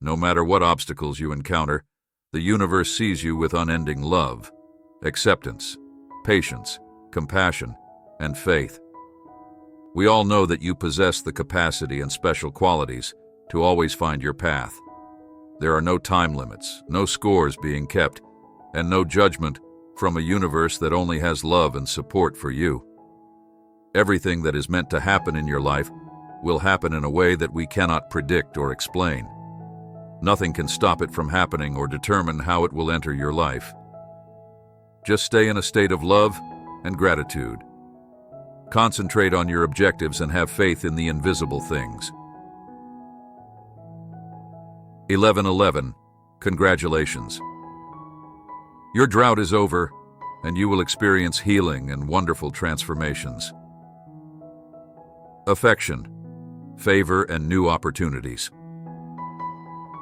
No matter what obstacles you encounter, the universe sees you with unending love, acceptance, patience, compassion, and faith. We all know that you possess the capacity and special qualities to always find your path. There are no time limits, no scores being kept, and no judgment from a universe that only has love and support for you. Everything that is meant to happen in your life will happen in a way that we cannot predict or explain. Nothing can stop it from happening or determine how it will enter your life. Just stay in a state of love and gratitude. Concentrate on your objectives and have faith in the invisible things. 11:11. Congratulations. Your drought is over, and you will experience healing and wonderful transformations. Affection, favor, and new opportunities.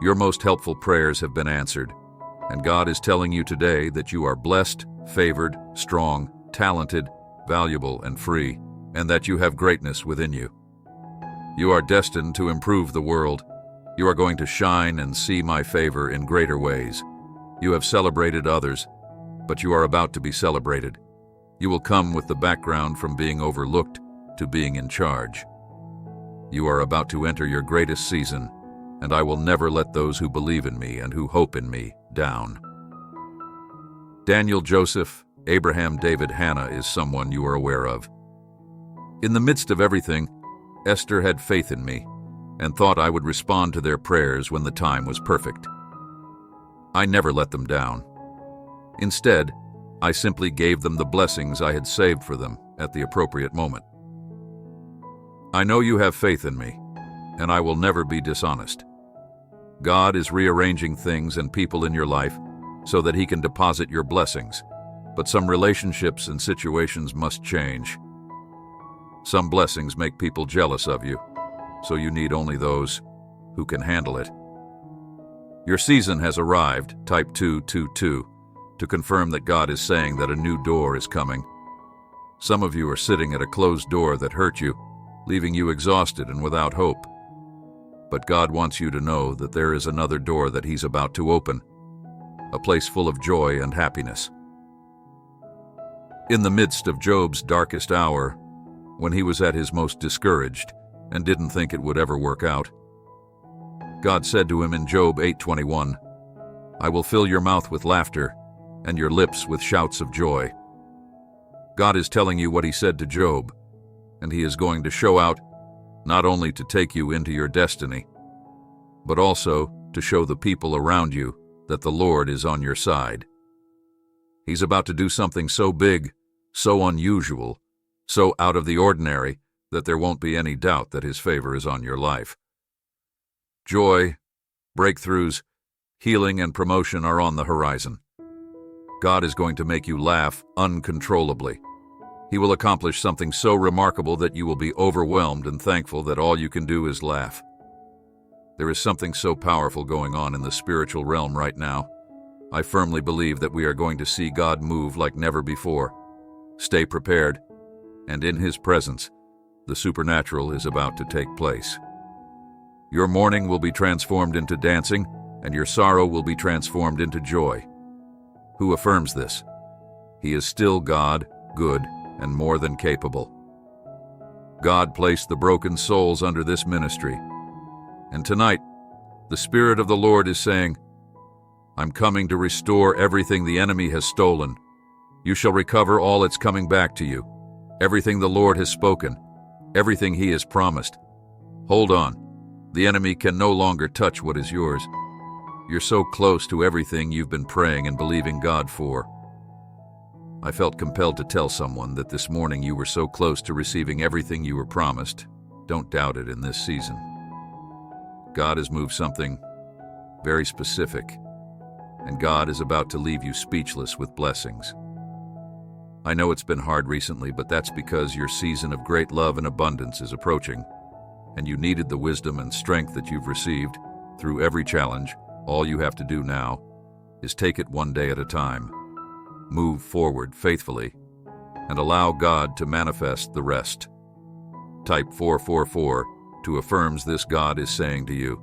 Your most helpful prayers have been answered, and God is telling you today that you are blessed, favored, strong, talented, valuable, and free, and that you have greatness within you. You are destined to improve the world. You are going to shine and see my favor in greater ways. You have celebrated others, but you are about to be celebrated. You will come with the background from being overlooked to being in charge. You are about to enter your greatest season, and I will never let those who believe in me and who hope in me down. Daniel, Joseph, Abraham, David, Hannah is someone you are aware of. In the midst of everything, Esther had faith in me and thought I would respond to their prayers when the time was perfect. I never let them down. Instead, I simply gave them the blessings I had saved for them at the appropriate moment. I know you have faith in me, and I will never be dishonest. God is rearranging things and people in your life so that He can deposit your blessings, but some relationships and situations must change. Some blessings make people jealous of you, so you need only those who can handle it. Your season has arrived, type 222, to confirm that God is saying that a new door is coming. Some of you are sitting at a closed door that hurt you, leaving you exhausted and without hope. But God wants you to know that there is another door that He's about to open, a place full of joy and happiness. In the midst of Job's darkest hour, when he was at his most discouraged and didn't think it would ever work out, God said to him in Job 8:21, "I will fill your mouth with laughter and your lips with shouts of joy." God is telling you what He said to Job, and He is going to show out not only to take you into your destiny, but also to show the people around you that the Lord is on your side. He's about to do something so big, so unusual, so out of the ordinary that there won't be any doubt that His favor is on your life. Joy, breakthroughs, healing, and promotion are on the horizon. God is going to make you laugh uncontrollably. He will accomplish something so remarkable that you will be overwhelmed and thankful that all you can do is laugh. There is something so powerful going on in the spiritual realm right now. I firmly believe that we are going to see God move like never before. Stay prepared, and in His presence, the supernatural is about to take place. Your mourning will be transformed into dancing, and your sorrow will be transformed into joy. Who affirms this? He is still God, good, and more than capable. God placed the broken souls under this ministry. And tonight, the Spirit of the Lord is saying, "I'm coming to restore everything the enemy has stolen. You shall recover all it's coming back to you. Everything the Lord has spoken, everything He has promised. Hold on. The enemy can no longer touch what is yours. You're so close to everything you've been praying and believing God for." I felt compelled to tell someone that this morning you were so close to receiving everything you were promised. Don't doubt it in this season. God has moved something very specific, and God is about to leave you speechless with blessings. I know it's been hard recently, but that's because your season of great love and abundance is approaching, and you needed the wisdom and strength that you've received through every challenge. All you have to do now is take it one day at a time. Move forward faithfully and allow God to manifest the rest. Type 444 to affirms this God is saying to you.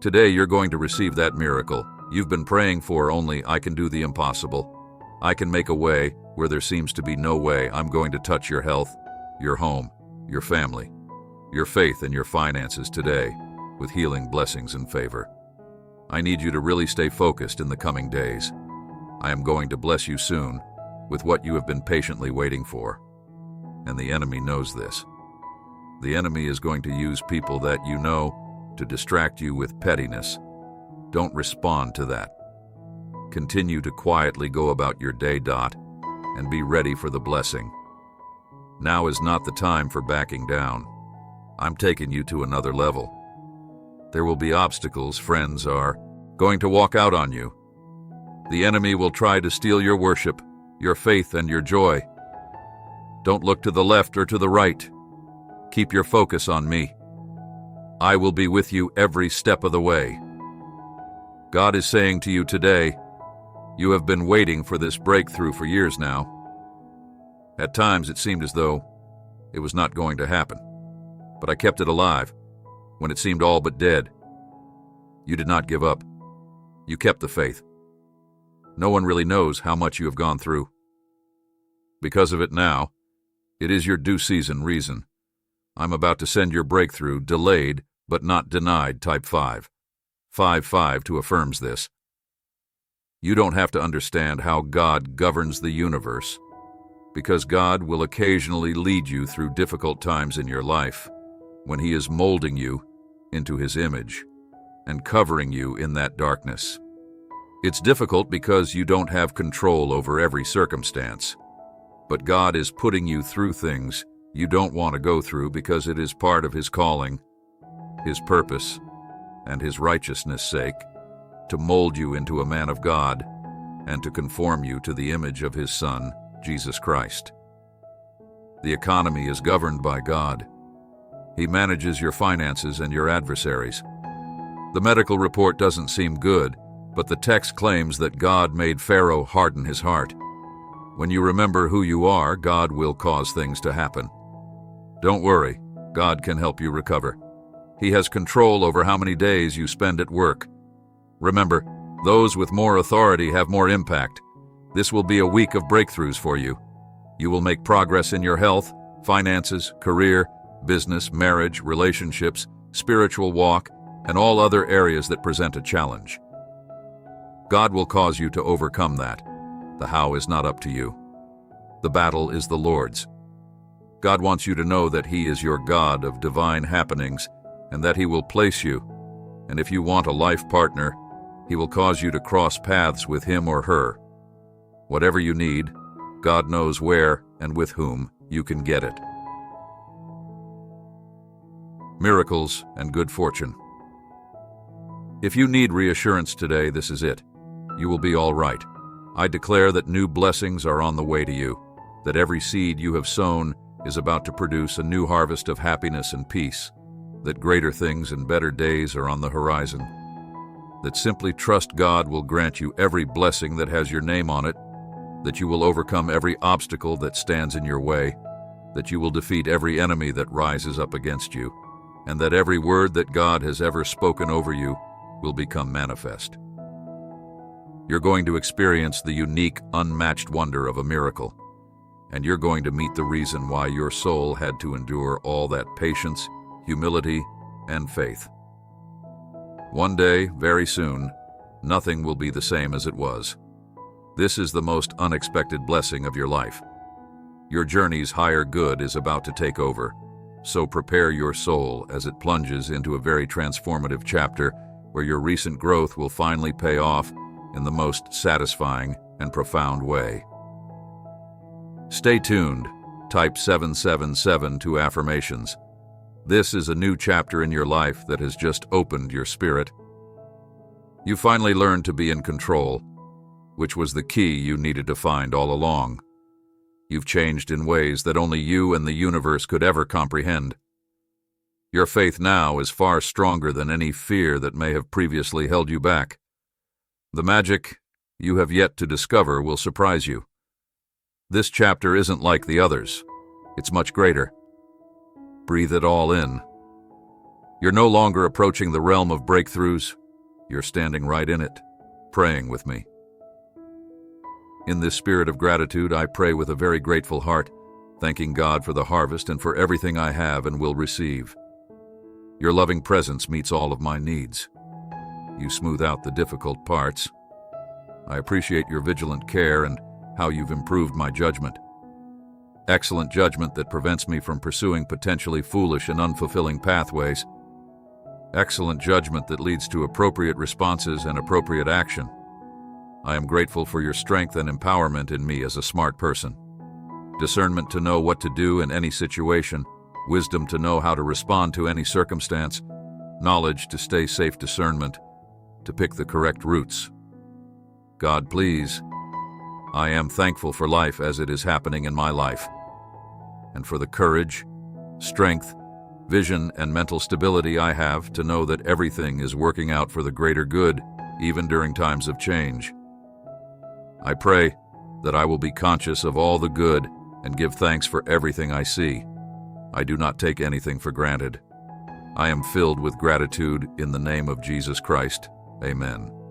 Today you're going to receive that miracle you've been praying for. Only I can do the impossible. I can make a way where there seems to be no way. I'm going to touch your health, your home, your family, your faith, and your finances today with healing, blessings, and favor. I need you to really stay focused in the coming days. I am going to bless you soon with what you have been patiently waiting for. And the enemy knows this. The enemy is going to use people that you know to distract you with pettiness. Don't respond to that. Continue to quietly go about your day, and be ready for the blessing. Now is not the time for backing down. I'm taking you to another level. There will be obstacles. Friends are going to walk out on you. The enemy will try to steal your worship, your faith, and your joy. Don't look to the left or to the right. Keep your focus on me. I will be with you every step of the way. God is saying to you today, you have been waiting for this breakthrough for years now. At times it seemed as though it was not going to happen, but I kept it alive when it seemed all but dead. You did not give up. You kept the faith. No one really knows how much you have gone through. Because of it now, it is your due season reason. I'm about to send your breakthrough, delayed but not denied, type 5. 5:5 affirms this. You don't have to understand how God governs the universe, because God will occasionally lead you through difficult times in your life when He is molding you into His image and covering you in that darkness. It's difficult because you don't have control over every circumstance, but God is putting you through things you don't want to go through because it is part of His calling, His purpose, and His righteousness' sake, to mold you into a man of God and to conform you to the image of His Son, Jesus Christ. The economy is governed by God. He manages your finances and your adversaries. The medical report doesn't seem good, but the text claims that God made Pharaoh harden his heart. When you remember who you are, God will cause things to happen. Don't worry, God can help you recover. He has control over how many days you spend at work. Remember, those with more authority have more impact. This will be a week of breakthroughs for you. You will make progress in your health, finances, career, business, marriage, relationships, spiritual walk, and all other areas that present a challenge. God will cause you to overcome that. The how is not up to you. The battle is the Lord's. God wants you to know that He is your God of divine happenings and that He will place you. And if you want a life partner, He will cause you to cross paths with him or her. Whatever you need, God knows where and with whom you can get it. Miracles and good fortune. If you need reassurance today, this is it. You will be all right. I declare that new blessings are on the way to you, that every seed you have sown is about to produce a new harvest of happiness and peace, that greater things and better days are on the horizon, that simply trust God will grant you every blessing that has your name on it, that you will overcome every obstacle that stands in your way, that you will defeat every enemy that rises up against you, and that every word that God has ever spoken over you will become manifest. You're going to experience the unique, unmatched wonder of a miracle, and you're going to meet the reason why your soul had to endure all that patience, humility, and faith. One day, very soon, nothing will be the same as it was. This is the most unexpected blessing of your life. Your journey's higher good is about to take over, so prepare your soul as it plunges into a very transformative chapter where your recent growth will finally pay off in the most satisfying and profound way. Stay tuned. Type 777 to affirmations. This is a new chapter in your life that has just opened your spirit. You finally learned to be in control, which was the key you needed to find all along. You've changed in ways that only you and the universe could ever comprehend. Your faith now is far stronger than any fear that may have previously held you back. The magic you have yet to discover will surprise you. This chapter isn't like the others. It's much greater. Breathe it all in. You're no longer approaching the realm of breakthroughs. You're standing right in it, praying with me. In this spirit of gratitude, I pray with a very grateful heart, thanking God for the harvest and for everything I have and will receive. Your loving presence meets all of my needs. You smooth out the difficult parts. I appreciate your vigilant care and how you've improved my judgment. Excellent judgment that prevents me from pursuing potentially foolish and unfulfilling pathways. Excellent judgment that leads to appropriate responses and appropriate action. I am grateful for your strength and empowerment in me as a smart person. Discernment to know what to do in any situation, wisdom to know how to respond to any circumstance, knowledge to stay safe, discernment to pick the correct routes. God, please, I am thankful for life as it is happening in my life, and for the courage, strength, vision, and mental stability I have to know that everything is working out for the greater good, even during times of change. I pray that I will be conscious of all the good and give thanks for everything I see. I do not take anything for granted. I am filled with gratitude in the name of Jesus Christ. Amen.